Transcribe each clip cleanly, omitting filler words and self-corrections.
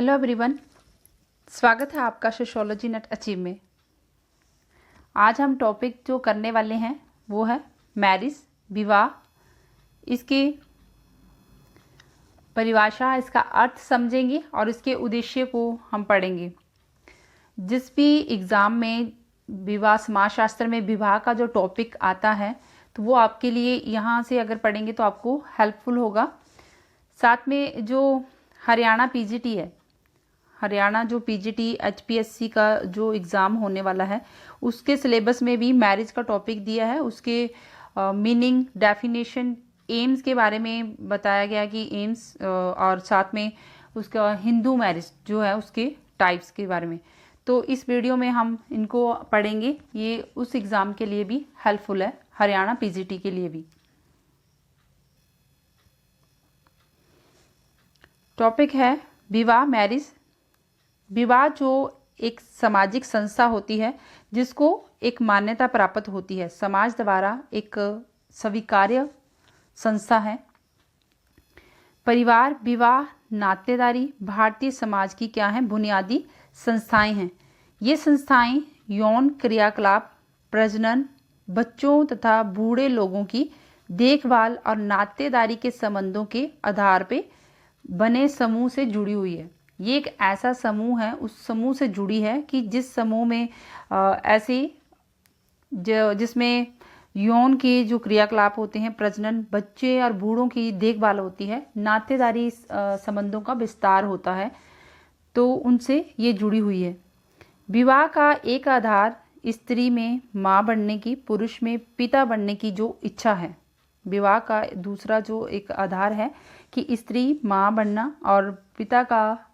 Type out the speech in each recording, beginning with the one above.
Hello everyone, स्वागत है आपका सोशियोलॉजी नेट अचीव में। आज हम टॉपिक जो करने वाले हैं वो है मैरिज, विवाह। इसकी परिभाषा, इसका अर्थ समझेंगे और इसके उद्देश्य को हम पढ़ेंगे। जिस भी एग्ज़ाम में विवाह, समाजशास्त्र में विवाह का जो टॉपिक आता है तो वो आपके लिए यहाँ से अगर पढ़ेंगे तो आपको हेल्पफुल होगा। साथ में जो हरियाणा पीजीटी है, हरियाणा जो पीजीटी एचपीएससी का जो एग्ज़ाम होने वाला है उसके सिलेबस में भी मैरिज का टॉपिक दिया है। उसके मीनिंग, डेफिनेशन, एम्स के बारे में बताया गया कि एम्स और साथ में उसका हिंदू मैरिज जो है उसके टाइप्स के बारे में। तो इस वीडियो में हम इनको पढ़ेंगे। ये उस एग्ज़ाम के लिए भी हेल्पफुल है, हरियाणा पीजीटी के लिए भी। टॉपिक है विवाह, मैरिज। विवाह जो एक सामाजिक संस्था होती है जिसको एक मान्यता प्राप्त होती है, समाज द्वारा एक स्वीकार्य संस्था है। परिवार, विवाह, नातेदारी भारतीय समाज की क्या है, बुनियादी संस्थाएं हैं। ये संस्थाएं यौन क्रियाकलाप, प्रजनन, बच्चों तथा बूढ़े लोगों की देखभाल और नातेदारी के संबंधों के आधार पे बने समूह से जुड़ी हुई है। ये एक ऐसा समूह है, उस समूह से जुड़ी है कि जिस समूह में जिसमें यौन के जो क्रियाकलाप होते हैं, प्रजनन, बच्चे और बूढ़ों की देखभाल होती है, नातेदारी संबंधों का विस्तार होता है, तो उनसे ये जुड़ी हुई है। विवाह का एक आधार स्त्री में माँ बनने की, पुरुष में पिता बनने की जो इच्छा है। विवाह का दूसरा जो एक आधार है कि स्त्री माँ बनना और पिता का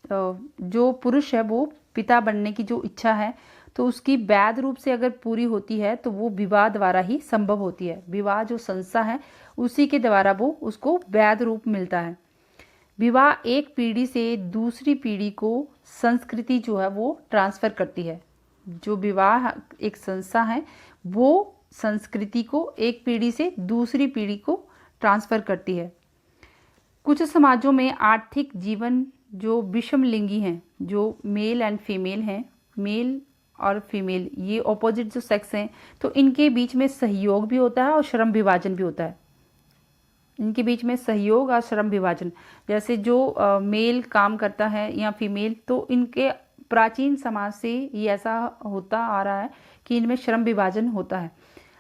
जो पुरुष है वो पिता बनने की जो इच्छा है, तो उसकी वैध रूप से अगर पूरी होती है तो वो विवाह द्वारा ही संभव होती है। विवाह जो संस्था है उसी के द्वारा वो उसको वैध रूप मिलता है। विवाह एक पीढ़ी से दूसरी पीढ़ी को संस्कृति जो है वो ट्रांसफ़र करती है। जो विवाह एक संस्था है वो संस्कृति को एक पीढ़ी से दूसरी पीढ़ी को ट्रांसफ़र करती है। कुछ समाजों में आर्थिक जीवन जो विषम लिंगी हैं, जो मेल एंड फीमेल हैं, मेल और फीमेल ये ऑपोजिट जो सेक्स हैं, तो इनके बीच में सहयोग भी होता है और श्रम विभाजन भी होता है। इनके बीच में सहयोग और श्रम विभाजन, जैसे जो मेल काम करता है या फीमेल, तो इनके प्राचीन समाज से ये ऐसा होता आ रहा है कि इनमें श्रम विभाजन होता है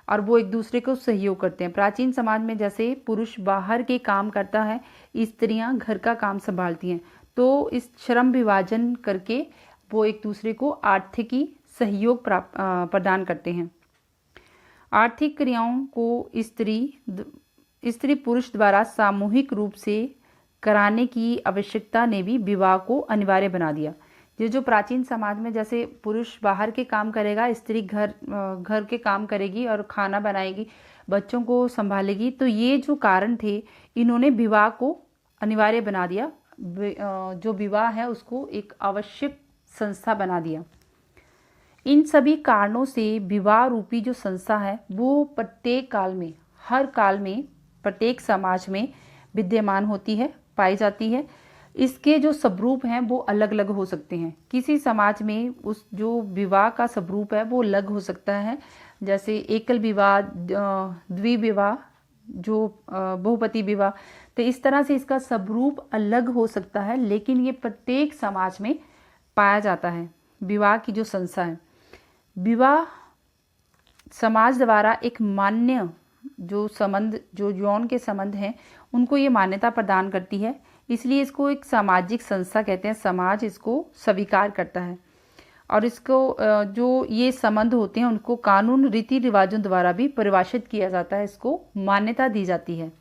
और वो एक दूसरे को सहयोग करते हैं। प्राचीन समाज में जैसे पुरुष बाहर के काम करता है, स्त्रियां घर का काम संभालती हैं, तो इस श्रम विभाजन करके वो एक दूसरे को आर्थिकी सहयोग प्रदान करते हैं। आर्थिक क्रियाओं को स्त्री पुरुष द्वारा सामूहिक रूप से कराने की आवश्यकता ने भी विवाह को अनिवार्य बना दिया। ये जो प्राचीन समाज में जैसे पुरुष बाहर के काम करेगा, स्त्री घर के काम करेगी और खाना बनाएगी, बच्चों को संभालेगी, तो ये जो कारण थे इन्होंने विवाह को अनिवार्य बना दिया। जो विवाह है उसको एक आवश्यक संस्था बना दिया। इन सभी कारणों से विवाह रूपी जो संस्था है वो प्रत्येक काल में, हर काल में, प्रत्येक समाज में विद्यमान होती है, पाई जाती है। इसके जो स्वरूप हैं वो अलग अलग हो सकते हैं। किसी समाज में उस जो विवाह का स्वरूप है वो अलग हो सकता है, जैसे एकल विवाह, द्विविवाह, जो बहुपति विवाह, तो इस तरह से इसका स्वरूप अलग हो सकता है, लेकिन ये प्रत्येक समाज में पाया जाता है। विवाह की जो संस्था है, विवाह समाज द्वारा एक मान्य जो संबंध, जो यौन के संबंध हैं, उनको ये मान्यता प्रदान करती है, इसलिए इसको एक सामाजिक संस्था कहते हैं। समाज इसको स्वीकार करता है और इसको जो ये संबंध होते हैं उनको कानून, रीति रिवाजों द्वारा भी परिभाषित किया जाता है, इसको मान्यता दी जाती है।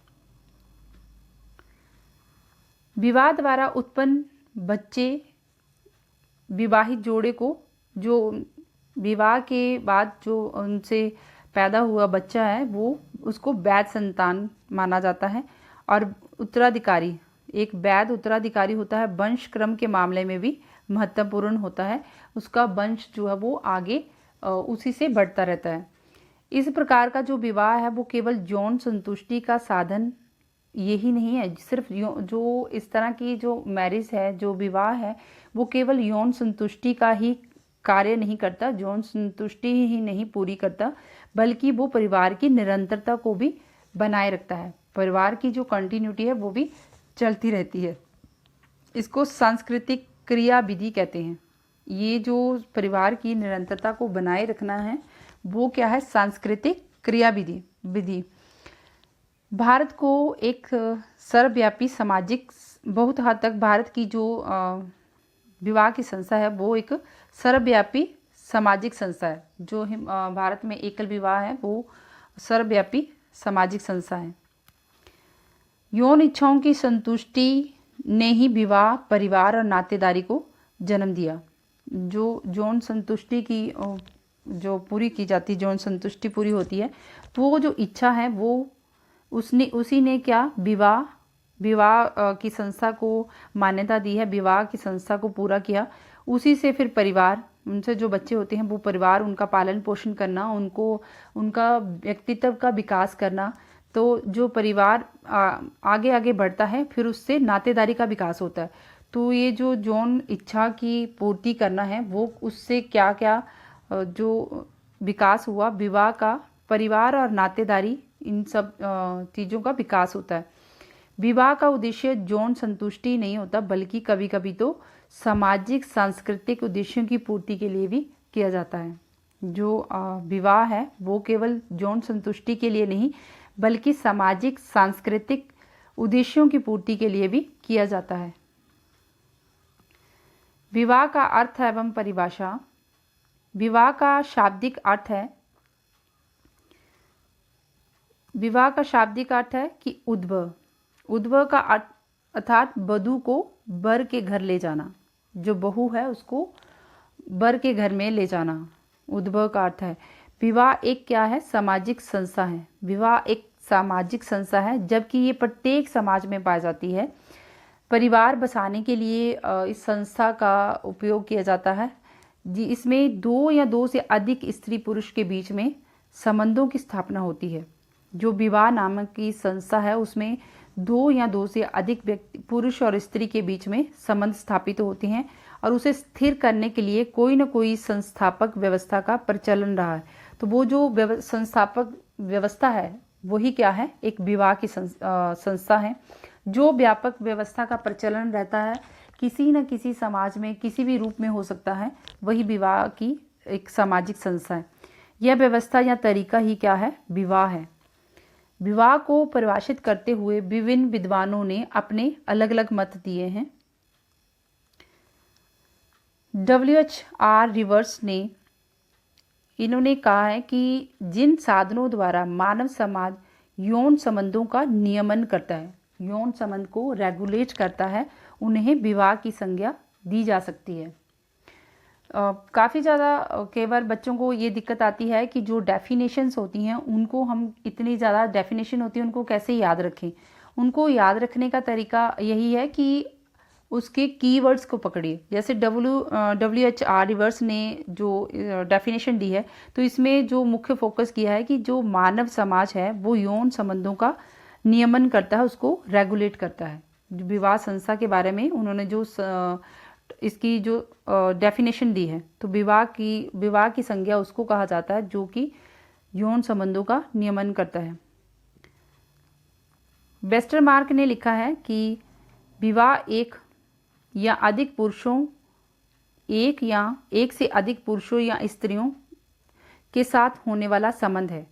विवाह द्वारा उत्पन्न बच्चे विवाहित जोड़े को, जो विवाह के बाद जो उनसे पैदा हुआ बच्चा है वो उसको वैध संतान माना जाता है। और उत्तराधिकारी, एक वैध उत्तराधिकारी होता है, वंश क्रम के मामले में भी महत्वपूर्ण होता है। उसका वंश जो है वो आगे उसी से बढ़ता रहता है। इस प्रकार का जो विवाह है वो केवल यौन संतुष्टि का साधन यही नहीं है, सिर्फ जो इस तरह की जो मैरिज है, जो विवाह है, वो केवल यौन संतुष्टि का ही कार्य नहीं करता, यौन संतुष्टि ही नहीं पूरी करता, बल्कि वो परिवार की निरंतरता को भी बनाए रखता है। परिवार की जो कंटिन्यूटी है वो भी चलती रहती है। इसको सांस्कृतिक क्रिया विधि कहते हैं। ये जो परिवार की निरंतरता को बनाए रखना है वो क्या है? सांस्कृतिक क्रिया विधि। भारत को एक सर्वव्यापी सामाजिक, बहुत हद तक भारत की जो विवाह की संस्था है वो एक सर्वव्यापी सामाजिक संस्था है। जो भारत में एकल विवाह है वो सर्वव्यापी सामाजिक संस्था है। यौन इच्छाओं की संतुष्टि ने ही विवाह, परिवार और नातेदारी को जन्म दिया। जो यौन संतुष्टि की जो पूरी की जाती, यौन संतुष्टि पूरी होती है तो वो जो इच्छा है वो उसी ने क्या विवाह की संस्था को मान्यता दी है, विवाह की संस्था को पूरा किया। उसी से फिर परिवार, उनसे जो बच्चे होते हैं वो परिवार, उनका पालन पोषण करना, उनका व्यक्तित्व का विकास करना। तो जो परिवार आगे आगे बढ़ता है फिर उससे नातेदारी का विकास होता है। तो ये जो यौन इच्छा की पूर्ति करना है वो उससे क्या क्या जो विकास हुआ, विवाह का, परिवार और नातेदारी, इन सब चीज़ों का विकास होता है। विवाह का उद्देश्य यौन संतुष्टि नहीं होता, बल्कि कभी कभी तो सामाजिक सांस्कृतिक उद्देश्यों की पूर्ति के लिए भी किया जाता है। जो विवाह है वो केवल यौन संतुष्टि के लिए नहीं, बल्कि सामाजिक सांस्कृतिक उद्देश्यों की पूर्ति के लिए भी किया जाता है। विवाह का अर्थ एवं परिभाषा। विवाह का शाब्दिक अर्थ है, विवाह का शाब्दिक अर्थ है कि उद्भव का अर्थ अर्थात वधू को वर के घर ले जाना, जो बहू है उसको वर के घर में ले जाना, उद्भव का अर्थ है। विवाह एक क्या है? सामाजिक संस्था है। विवाह एक सामाजिक संस्था है, जबकि ये प्रत्येक समाज में पाई जाती है। परिवार बसाने के लिए इस संस्था का उपयोग किया जाता है। जी, इसमें दो या दो से अधिक स्त्री पुरुष के बीच में संबंधों की स्थापना होती है। जो विवाह नामक की संस्था है उसमें दो या दो से अधिक व्यक्ति, पुरुष और स्त्री के बीच में संबंध स्थापित होते हैं और उसे स्थिर करने के लिए कोई न कोई संस्थापक व्यवस्था का प्रचलन रहा है। तो वो जो संस्थापक व्यवस्था है वही क्या है? एक विवाह की संस्था है। जो व्यापक व्यवस्था का प्रचलन रहता है किसी न किसी समाज में, किसी भी रूप में हो सकता है, वही विवाह की एक सामाजिक संस्था है। यह व्यवस्था या तरीका ही क्या है? विवाह है। विवाह को परिभाषित करते हुए विभिन्न विद्वानों ने अपने अलग अलग मत दिए हैं। WHR रिवर्स ने इन्होंने कहा है कि जिन साधनों द्वारा मानव समाज यौन संबंधों का नियमन करता है, यौन संबंध को रेगुलेट करता है, उन्हें विवाह की संज्ञा दी जा सकती है। काफ़ी ज़्यादा कई बार बच्चों को ये दिक्कत आती है कि जो डेफिनेशंस होती हैं उनको हम, इतनी ज़्यादा डेफिनेशन होती है उनको कैसे याद रखें। उनको याद रखने का तरीका यही है कि उसके कीवर्ड्स को पकड़िए। जैसे WHR रिवर्स ने जो डेफिनेशन दी है तो इसमें जो मुख्य फोकस किया है कि जो मानव समाज है वो यौन संबंधों का नियमन करता है, उसको रेगुलेट करता है। विवाह संस्था के बारे में उन्होंने जो इसकी जो डेफिनेशन दी है, तो विवाह की संज्ञा उसको कहा जाता है जो कि यौन संबंधों का नियमन करता है। वेस्टरमार्क ने लिखा है कि विवाह एक या अधिक पुरुषों, एक से अधिक पुरुषों या स्त्रियों के साथ होने वाला संबंध है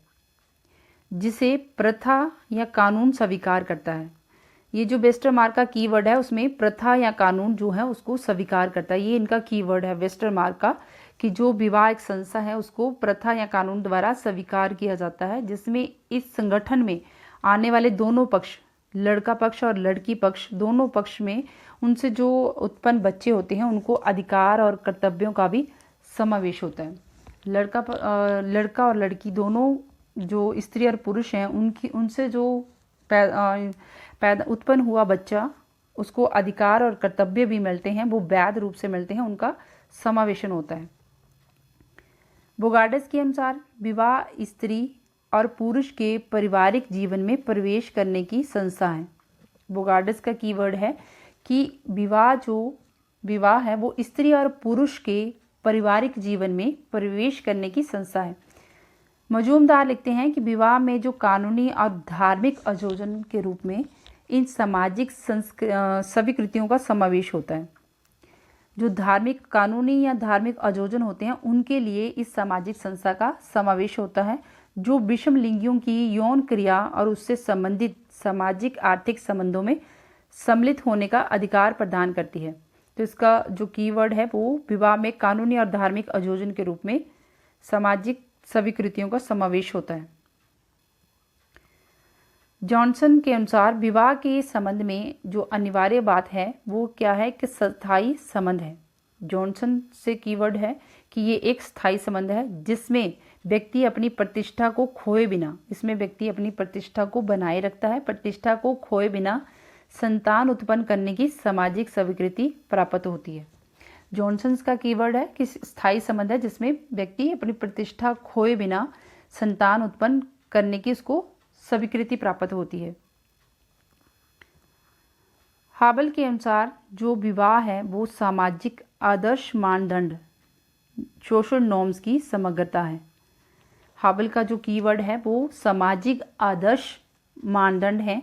जिसे प्रथा या कानून स्वीकार करता है। ये जो वेस्टरमार्क का कीवर्ड है उसमें प्रथा या कानून जो है उसको स्वीकार करता है, ये इनका कीवर्ड है वेस्टरमार्क का, कि जो विवाह एक संस्था है उसको प्रथा या कानून द्वारा स्वीकार किया जाता है, जिसमें इस संगठन में आने वाले दोनों पक्ष, लड़का पक्ष और लड़की पक्ष, दोनों पक्ष में उनसे जो उत्पन्न बच्चे होते हैं उनको अधिकार और कर्तव्यों का भी समावेश होता है। लड़का और लड़की दोनों, जो स्त्री और पुरुष हैं, उनसे जो पैदा उत्पन्न हुआ बच्चा, उसको अधिकार और कर्तव्य भी मिलते हैं, वो वैध रूप से मिलते हैं, उनका समावेशन होता है। बोगार्डस के अनुसार विवाह स्त्री और पुरुष के पारिवारिक जीवन में प्रवेश करने की संस्था है। बोगार्डस का कीवर्ड है कि विवाह है वो स्त्री और पुरुष के पारिवारिक जीवन में प्रवेश करने की संस्था है। मजूमदार लिखते हैं कि विवाह में जो कानूनी और धार्मिक आयोजन के रूप में इन सामाजिक स्वीकृतियों का समावेश होता है। जो धार्मिक कानूनी या धार्मिक आयोजन होते हैं उनके लिए इस सामाजिक संस्था का समावेश होता है, जो विषम लिंगियों की यौन क्रिया और उससे संबंधित सामाजिक आर्थिक संबंधों में सम्मिलित होने का अधिकार प्रदान करती है। तो इसका जो कीवर्ड है वो विवाह में कानूनी और धार्मिक आयोजन के रूप में सामाजिक स्वीकृतियों का समावेश होता है। जॉनसन के अनुसार विवाह के संबंध में जो अनिवार्य बात है वो क्या है कि स्थायी संबंध है। जॉनसन से कीवर्ड है कि ये एक स्थायी संबंध है जिसमें व्यक्ति अपनी प्रतिष्ठा को खोए बिना, इसमें व्यक्ति अपनी प्रतिष्ठा को बनाए रखता है, प्रतिष्ठा को खोए बिना संतान उत्पन्न करने की सामाजिक स्वीकृति प्राप्त होती है। जॉनसन का कीवर्ड है कि स्थायी संबंध है जिसमें व्यक्ति अपनी प्रतिष्ठा खोए बिना संतान उत्पन्न करने की उसको स्वीकृति प्राप्त होती है। हाबल के अनुसार जो विवाह है वो सामाजिक आदर्श मानदंड सोशल नॉर्म्स की समग्रता है। हाबल का जो कीवर्ड है वो सामाजिक आदर्श मानदंड है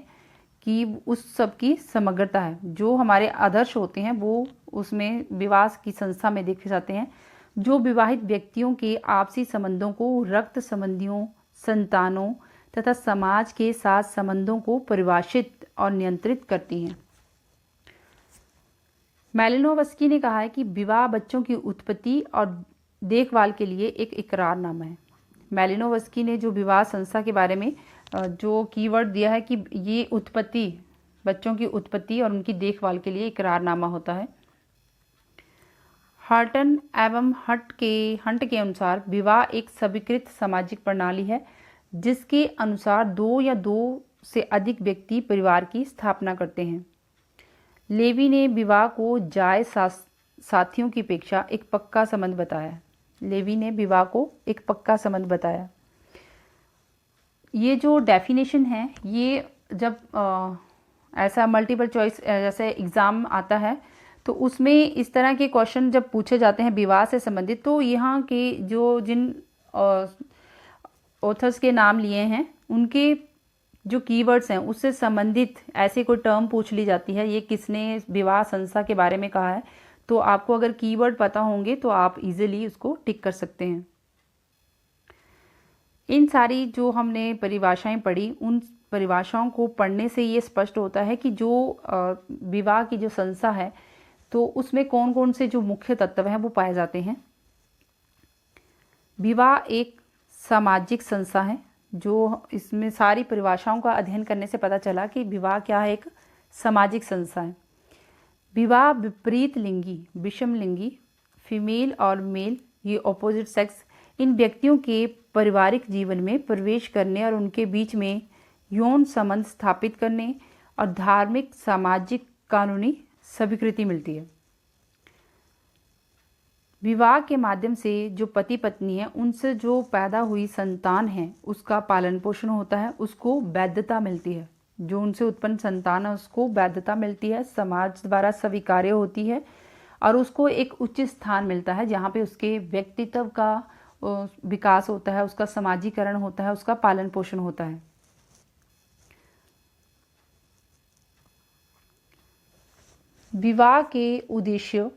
कि उस सब की समग्रता है। जो हमारे आदर्श होते हैं वो उसमें विवाह की संस्था में देखे जाते हैं, जो विवाहित व्यक्तियों के आपसी संबंधों को, रक्त संबंधियों, संतानों तथा समाज के साथ संबंधों को परिभाषित और नियंत्रित करती हैं। मैलिनोवस्की ने कहा है कि विवाह बच्चों की उत्पत्ति और देखभाल के लिए एक इकरारनामा है। मैलिनोवस्की ने जो विवाह संस्था के बारे में जो कीवर्ड दिया है कि ये उत्पत्ति, बच्चों की उत्पत्ति और उनकी देखभाल के लिए इकरारनामा होता है। हार्टन एवं हंट के अनुसार विवाह एक स्वीकृत सामाजिक प्रणाली है जिसके अनुसार दो या दो से अधिक व्यक्ति परिवार की स्थापना करते हैं। लेवी ने विवाह को जायज साथियों की अपेक्षा एक पक्का संबंध बताया। लेवी ने विवाह को एक पक्का संबंध बताया। ये जो डेफिनेशन है ये जब ऐसा मल्टीपल चॉइस जैसे एग्ज़ाम आता है तो उसमें इस तरह के क्वेश्चन जब पूछे जाते हैं विवाह से संबंधित, तो यहाँ के जो जिन ऑथर्स के नाम लिए हैं उनके जो कीवर्ड्स हैं उससे संबंधित ऐसे कोई टर्म पूछ ली जाती है, ये किसने विवाह संस्था के बारे में कहा है, तो आपको अगर कीवर्ड पता होंगे तो आप इजीली उसको टिक कर सकते हैं। इन सारी जो हमने परिभाषाएं पढ़ी, उन परिभाषाओं को पढ़ने से ये स्पष्ट होता है कि जो विवाह की जो संस्था है तो उसमें कौन कौन से जो मुख्य तत्व हैं वो पाए जाते हैं। विवाह एक सामाजिक संस्था है, जो इसमें सारी परिभाषाओं का अध्ययन करने से पता चला कि विवाह क्या है, एक सामाजिक संस्था है। विवाह विपरीत लिंगी, विषम लिंगी, फीमेल और मेल, ये ऑपोजिट सेक्स, इन व्यक्तियों के पारिवारिक जीवन में प्रवेश करने और उनके बीच में यौन संबंध स्थापित करने और धार्मिक, सामाजिक, कानूनी स्वीकृति मिलती है। विवाह के माध्यम से जो पति पत्नी है उनसे जो पैदा हुई संतान है उसका पालन पोषण होता है, उसको वैधता मिलती है। जो उनसे उत्पन्न संतान है उसको वैधता मिलती है, समाज द्वारा स्वीकार्य होती है और उसको एक उच्च स्थान मिलता है जहाँ पे उसके व्यक्तित्व का विकास होता है, उसका समाजीकरण होता है, उसका पालन पोषण होता है। विवाह के उद्देश्य,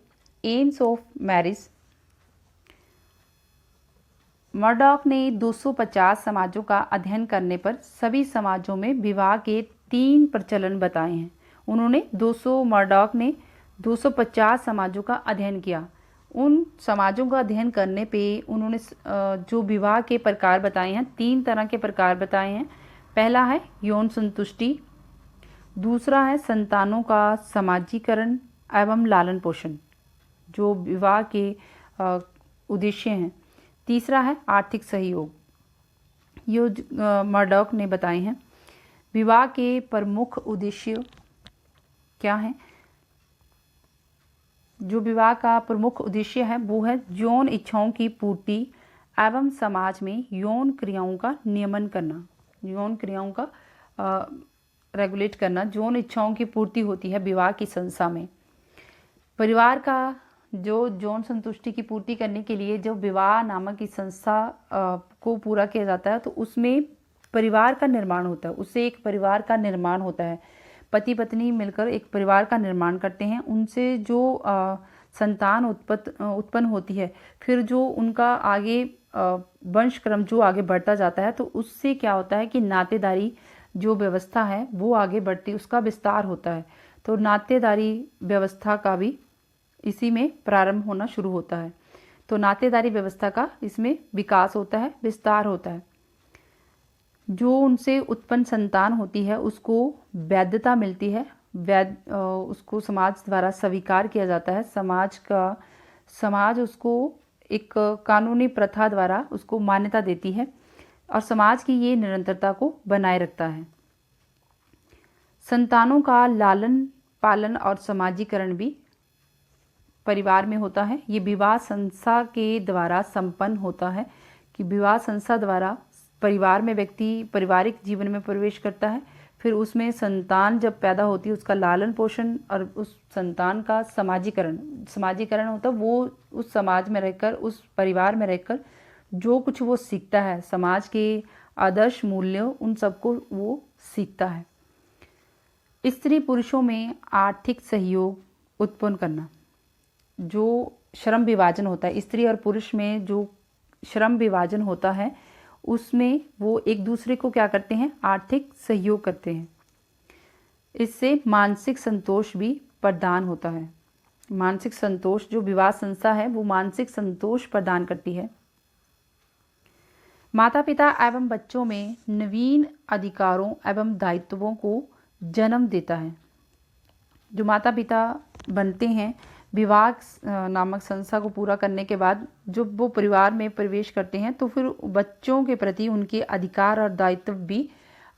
एम्स ऑफ मैरिज। मर्डॉक ने 250 समाजों का अध्ययन करने पर सभी समाजों में विवाह के 3 प्रचलन बताए हैं। मर्डॉक ने 250 समाजों का अध्ययन किया। उन समाजों का अध्ययन करने पे उन्होंने जो विवाह के प्रकार बताए हैं, 3 तरह के प्रकार बताए हैं। पहला है यौन संतुष्टि, दूसरा है संतानों का समाजीकरण एवं लालन पोषण, जो विवाह के उद्देश्य हैं। तीसरा है आर्थिक सहयोग, ये मर्डॉक ने बताए हैं। विवाह के प्रमुख उद्देश्य क्या हैं? जो विवाह का प्रमुख उद्देश्य है वो है यौन इच्छाओं की पूर्ति एवं समाज में यौन क्रियाओं का नियमन करना, यौन क्रियाओं का रेगुलेट करना, यौन इच्छाओं की पूर्ति होती है विवाह की संस्था में। परिवार का जो यौन संतुष्टि की पूर्ति करने के लिए जो विवाह नामक की संस्था को पूरा किया जाता है, तो उसमें परिवार का निर्माण होता है, उससे एक परिवार का निर्माण होता है। पति पत्नी मिलकर एक परिवार का निर्माण करते हैं, उनसे जो संतान उत्पन्न होती है, फिर जो उनका आगे वंश क्रम जो आगे बढ़ता जाता है, तो उससे क्या होता है कि नातेदारी जो व्यवस्था है वो आगे बढ़ती, उसका विस्तार होता है। तो नातेदारी व्यवस्था का भी इसी में प्रारंभ होना शुरू होता है। तो नातेदारी व्यवस्था का इसमें विकास होता है, विस्तार होता है। जो उनसे उत्पन्न संतान होती है उसको वैधता मिलती है, उसको समाज द्वारा स्वीकार किया जाता है। समाज उसको एक कानूनी प्रथा द्वारा उसको मान्यता देती है और समाज की ये निरंतरता को बनाए रखता है। संतानों का लालन पालन और समाजीकरण भी परिवार में होता है। ये विवाह संस्था के द्वारा संपन्न होता है कि विवाह संस्था द्वारा परिवार में व्यक्ति पारिवारिक जीवन में प्रवेश करता है, फिर उसमें संतान जब पैदा होती है उसका लालन पोषण और उस संतान का समाजीकरण होता है। वो उस समाज में रहकर, उस परिवार में रहकर जो कुछ वो सीखता है, समाज के आदर्श मूल्यों, उन सबको वो सीखता है। स्त्री पुरुषों में आर्थिक सहयोग उत्पन्न करना, जो श्रम विभाजन होता है, स्त्री और पुरुष में जो श्रम विभाजन होता है उसमें वो एक दूसरे को क्या करते हैं, आर्थिक सहयोग करते हैं। इससे मानसिक संतोष भी प्रदान होता है। मानसिक संतोष, जो विवाह संस्था है वो मानसिक संतोष प्रदान करती है। माता पिता एवं बच्चों में नवीन अधिकारों एवं दायित्वों को जन्म देता है। जो माता पिता बनते हैं विवाह नामक संस्था को पूरा करने के बाद, जब वो परिवार में प्रवेश करते हैं तो फिर बच्चों के प्रति उनके अधिकार और दायित्व भी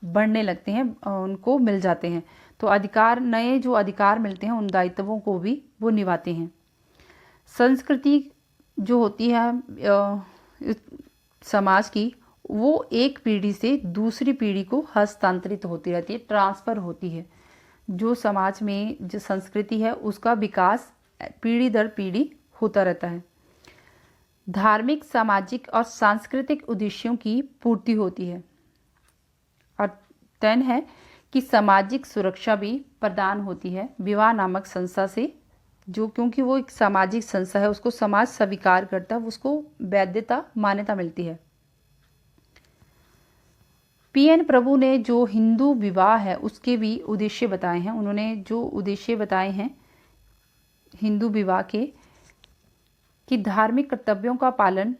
बढ़ने लगते हैं, उनको मिल जाते हैं। तो नए जो अधिकार मिलते हैं उन दायित्वों को भी वो निभाते हैं। संस्कृति जो होती है समाज की, वो एक पीढ़ी से दूसरी पीढ़ी को हस्तांतरित होती रहती है, ट्रांसफ़र होती है। जो समाज में जो संस्कृति है उसका विकास पीढ़ी दर पीढ़ी होता रहता है। धार्मिक, सामाजिक और सांस्कृतिक उद्देश्यों की पूर्ति होती है। और 10 है कि सामाजिक सुरक्षा भी प्रदान होती है विवाह नामक संस्था से, जो क्योंकि वो एक सामाजिक संस्था है, उसको समाज स्वीकार करता है, उसको वैधता मान्यता मिलती है। पीएन प्रभु ने जो हिंदू विवाह है उसके भी उद्देश्य बताए हैं। उन्होंने जो उद्देश्य बताए हैं हिंदू विवाह के, कि धार्मिक कर्तव्यों का पालन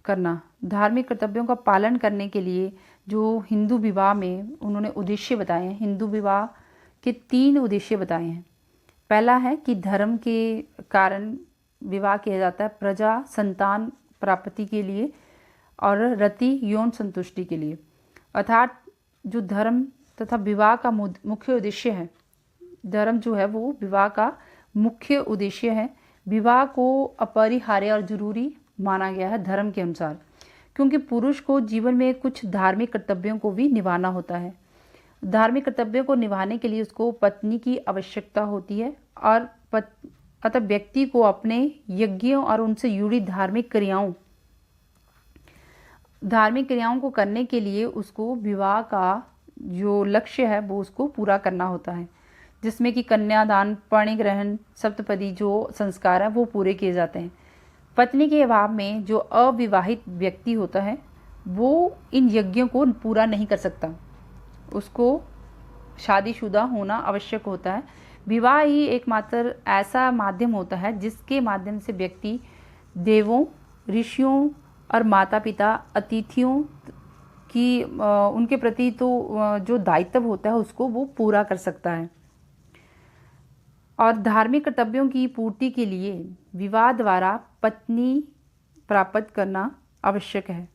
करना, धार्मिक कर्तव्यों का पालन करने के लिए जो हिंदू विवाह में उन्होंने उद्देश्य बताए हैं, हिंदू विवाह के 3 उद्देश्य बताए हैं। पहला है कि धर्म के कारण विवाह किया जाता है, प्रजा संतान प्राप्ति के लिए और रति यौन संतुष्टि के लिए। अर्थात जो धर्म तथा विवाह का मुख्य उद्देश्य है, धर्म जो है वो विवाह का मुख्य उद्देश्य है। विवाह को अपरिहार्य और जरूरी माना गया है धर्म के अनुसार, क्योंकि पुरुष को जीवन में कुछ धार्मिक कर्तव्यों को भी निभाना होता है। धार्मिक कर्तव्यों को निभाने के लिए उसको पत्नी की आवश्यकता होती है और अतः व्यक्ति को अपने यज्ञों और उनसे जुड़ी धार्मिक क्रियाओं को करने के लिए उसको विवाह का जो लक्ष्य है वो उसको पूरा करना होता है, जिसमें कि कन्यादान, पाणिग्रहण, सप्तपदी जो संस्कार है वो पूरे किए जाते हैं। पत्नी के अभाव में जो अविवाहित व्यक्ति होता है वो इन यज्ञों को पूरा नहीं कर सकता, उसको शादीशुदा होना आवश्यक होता है। विवाह ही एकमात्र ऐसा माध्यम होता है जिसके माध्यम से व्यक्ति देवों, ऋषियों और माता पिता, अतिथियों की उनके प्रति तो जो दायित्व होता है उसको वो पूरा कर सकता है। और धार्मिक कर्तव्यों की पूर्ति के लिए विवाह द्वारा पत्नी प्राप्त करना आवश्यक है।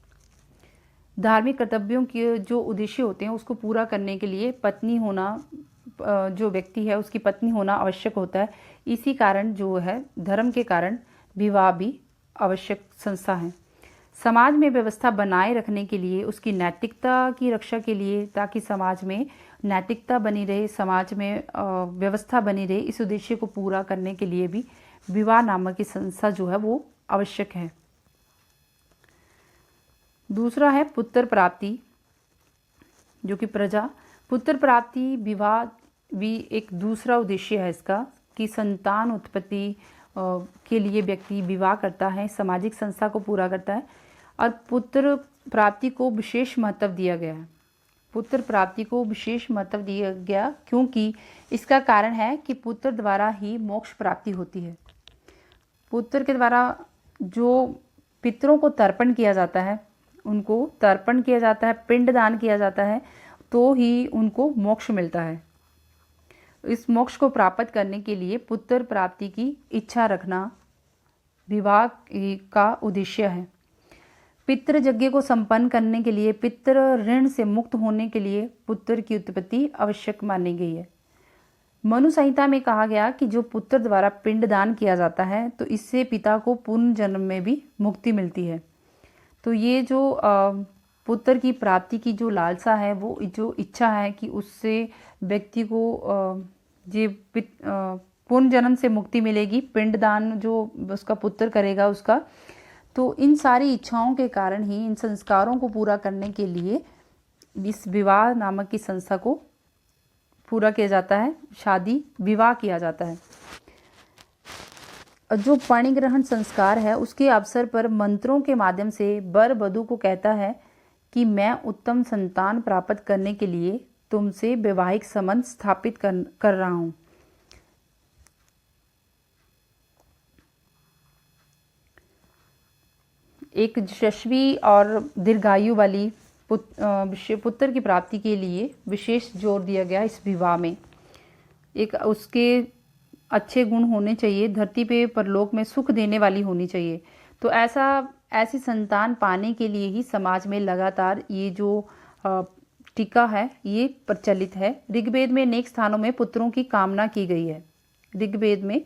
धार्मिक कर्तव्यों के जो उद्देश्य होते हैं उसको पूरा करने के लिए पत्नी होना, जो व्यक्ति है उसकी पत्नी होना आवश्यक होता है। इसी कारण जो है धर्म के कारण विवाह भी आवश्यक संस्था है। समाज में व्यवस्था बनाए रखने के लिए, उसकी नैतिकता की रक्षा के लिए, ताकि समाज में नैतिकता बनी रहे, समाज में व्यवस्था बनी रहे, इस उद्देश्य को पूरा करने के लिए भी विवाह नामक की संस्था जो है वो आवश्यक है। दूसरा है पुत्र प्राप्ति, जो कि पुत्र प्राप्ति विवाह भी एक दूसरा उद्देश्य है इसका, कि संतान उत्पत्ति के लिए व्यक्ति विवाह करता है, सामाजिक संस्था को पूरा करता है। और पुत्र प्राप्ति को विशेष महत्व दिया गया है। पुत्र प्राप्ति को विशेष महत्व दिया गया क्योंकि इसका कारण है कि पुत्र द्वारा ही मोक्ष प्राप्ति होती है। पुत्र के द्वारा जो पितरों को तर्पण किया जाता है, उनको तर्पण किया जाता है, पिंडदान किया जाता है, तो ही उनको मोक्ष मिलता है। इस मोक्ष को प्राप्त करने के लिए पुत्र प्राप्ति की इच्छा रखना विवाह का उद्देश्य है। पितृ यज्ञ को संपन्न करने के लिए, पितृ ऋण से मुक्त होने के लिए पुत्र की उत्पत्ति आवश्यक मानी गई है। मनु संहिता में कहा गया कि जो पुत्र द्वारा पिंडदान किया जाता है तो इससे पिता को पुनर्जन्म में भी मुक्ति मिलती है। तो ये जो पुत्र की प्राप्ति की जो लालसा है, वो जो इच्छा है कि उससे व्यक्ति को ये पुनर्जन्म से मुक्ति मिलेगी, पिंडदान जो उसका पुत्र करेगा उसका, तो इन सारी इच्छाओं के कारण ही, इन संस्कारों को पूरा करने के लिए इस विवाह नामक की संस्था को पूरा किया जाता है, शादी विवाह किया जाता है। जो पाणिग्रहण संस्कार है उसके अवसर पर मंत्रों के माध्यम से वर वधू को कहता है कि मैं उत्तम संतान प्राप्त करने के लिए तुमसे वैवाहिक संबंध स्थापित कर रहा हूँ। एक यशस्वी और दीर्घायु वाली पुत्र की प्राप्ति के लिए विशेष जोर दिया गया इस विवाह में। एक उसके अच्छे गुण होने चाहिए, धरती पे परलोक में सुख देने वाली होनी चाहिए। तो ऐसी संतान पाने के लिए ही समाज में लगातार ये जो टीका है ये प्रचलित है। ऋग्वेद में अनेक स्थानों में पुत्रों की कामना की गई है। ऋग्वेद में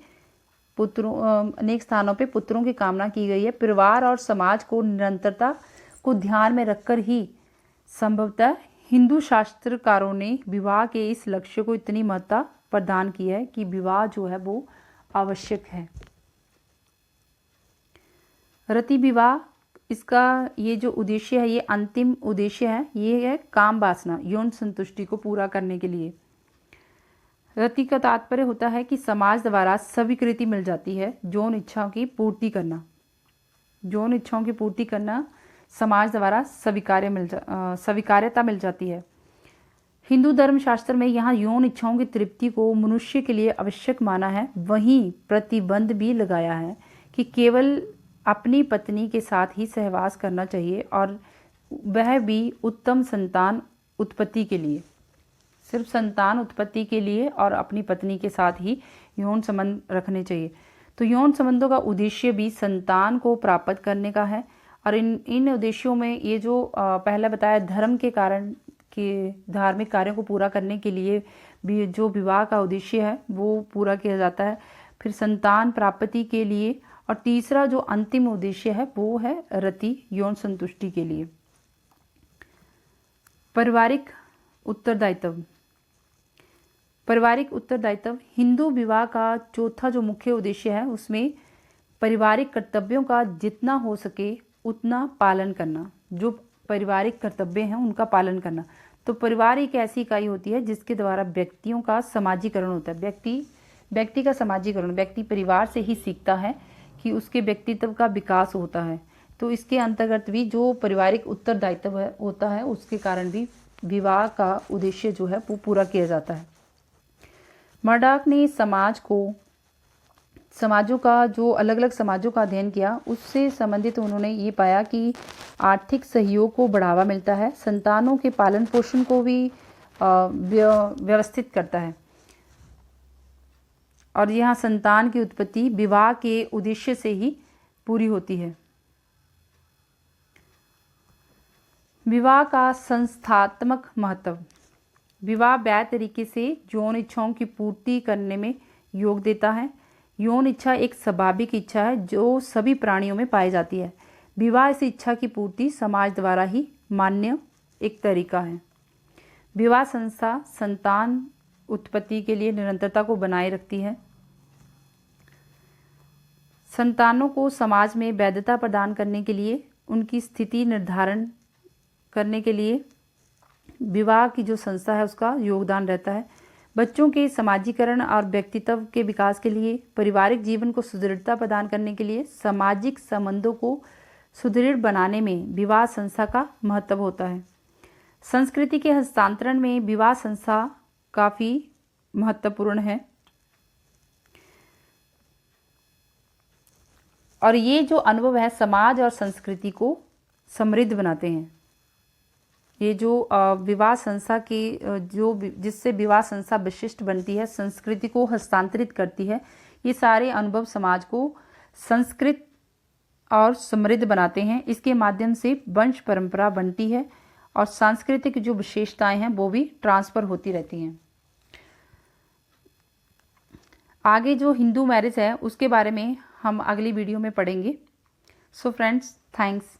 अनेक स्थानों पे पुत्रों की कामना की गई है। परिवार और समाज को निरंतरता को ध्यान में रखकर ही संभवतः हिंदू शास्त्रकारों ने विवाह के इस लक्ष्य को इतनी महत्ता प्रदान की है कि विवाह जो है वो आवश्यक है। रति विवाह, इसका ये जो उद्देश्य है, ये अंतिम उद्देश्य है, ये है काम वासना, यौन संतुष्टि को पूरा करने के लिए। रति का तात्पर्य होता है कि समाज द्वारा स्वीकृति मिल जाती है, यौन इच्छाओं की पूर्ति करना। यौन इच्छाओं की पूर्ति करना समाज द्वारा स्वीकार्यता मिल जाती है। हिंदू धर्म शास्त्र में यहाँ यौन इच्छाओं की तृप्ति को मनुष्य के लिए आवश्यक माना है। वहीं प्रतिबंध भी लगाया है कि केवल अपनी पत्नी के साथ ही सहवास करना चाहिए, और वह भी उत्तम संतान उत्पत्ति के लिए। सिर्फ संतान उत्पत्ति के लिए और अपनी पत्नी के साथ ही यौन संबंध रखने चाहिए। तो यौन संबंधों का उद्देश्य भी संतान को प्राप्त करने का है। और इन उद्देश्यों में ये जो पहले बताया, धर्म के कारण के धार्मिक कार्यों को पूरा करने के लिए भी जो विवाह का उद्देश्य है वो पूरा किया जाता है। फिर संतान प्राप्ति के लिए, और तीसरा जो अंतिम उद्देश्य है वो है रति, यौन संतुष्टि के लिए। पारिवारिक उत्तरदायित्व। पारिवारिक उत्तरदायित्व हिंदू विवाह का चौथा जो मुख्य उद्देश्य है, उसमें पारिवारिक कर्तव्यों का जितना हो सके उतना पालन करना। जो पारिवारिक कर्तव्य हैं उनका पालन करना। तो परिवार एक ऐसी इकाई होती है जिसके द्वारा व्यक्तियों का समाजीकरण होता है। व्यक्ति का समाजीकरण, व्यक्ति परिवार से ही सीखता है कि उसके व्यक्तित्व का विकास होता है। तो इसके अंतर्गत भी जो पारिवारिक उत्तरदायित्व होता है, उसके कारण भी विवाह का उद्देश्य जो है वो पूरा किया जाता है। मर्डॉक ने समाजों का जो अलग अलग समाजों का अध्ययन किया, उससे संबंधित उन्होंने ये पाया कि आर्थिक सहयोग को बढ़ावा मिलता है, संतानों के पालन पोषण को भी व्यवस्थित करता है, और यहाँ संतान की उत्पत्ति विवाह के उद्देश्य से ही पूरी होती है। विवाह का संस्थात्मक महत्व। विवाह वैध तरीके से यौन इच्छाओं की पूर्ति करने में योग देता है। यौन इच्छा एक स्वाभाविक इच्छा है जो सभी प्राणियों में पाई जाती है। विवाह इस इच्छा की पूर्ति समाज द्वारा ही मान्य एक तरीका है। विवाह संस्था संतान उत्पत्ति के लिए निरंतरता को बनाए रखती है। संतानों को समाज में वैधता प्रदान करने के लिए, उनकी स्थिति निर्धारण करने के लिए विवाह की जो संस्था है उसका योगदान रहता है। बच्चों के समाजीकरण और व्यक्तित्व के विकास के लिए, पारिवारिक जीवन को सुदृढ़ता प्रदान करने के लिए, सामाजिक संबंधों को सुदृढ़ बनाने में विवाह संस्था का महत्व होता है। संस्कृति के हस्तांतरण में विवाह संस्था काफ़ी महत्वपूर्ण है और ये जो अनुभव है समाज और संस्कृति को समृद्ध बनाते हैं। ये जो विवाह संस्था की जिससे विवाह संस्था विशिष्ट बनती है, संस्कृति को हस्तांतरित करती है, ये सारे अनुभव समाज को संस्कृत और समृद्ध बनाते हैं। इसके माध्यम से वंश परंपरा बनती है और सांस्कृतिक जो विशेषताएं हैं वो भी ट्रांसफ़र होती रहती हैं। आगे जो हिंदू मैरिज है उसके बारे में हम अगली वीडियो में पढ़ेंगे। So friends, thanks.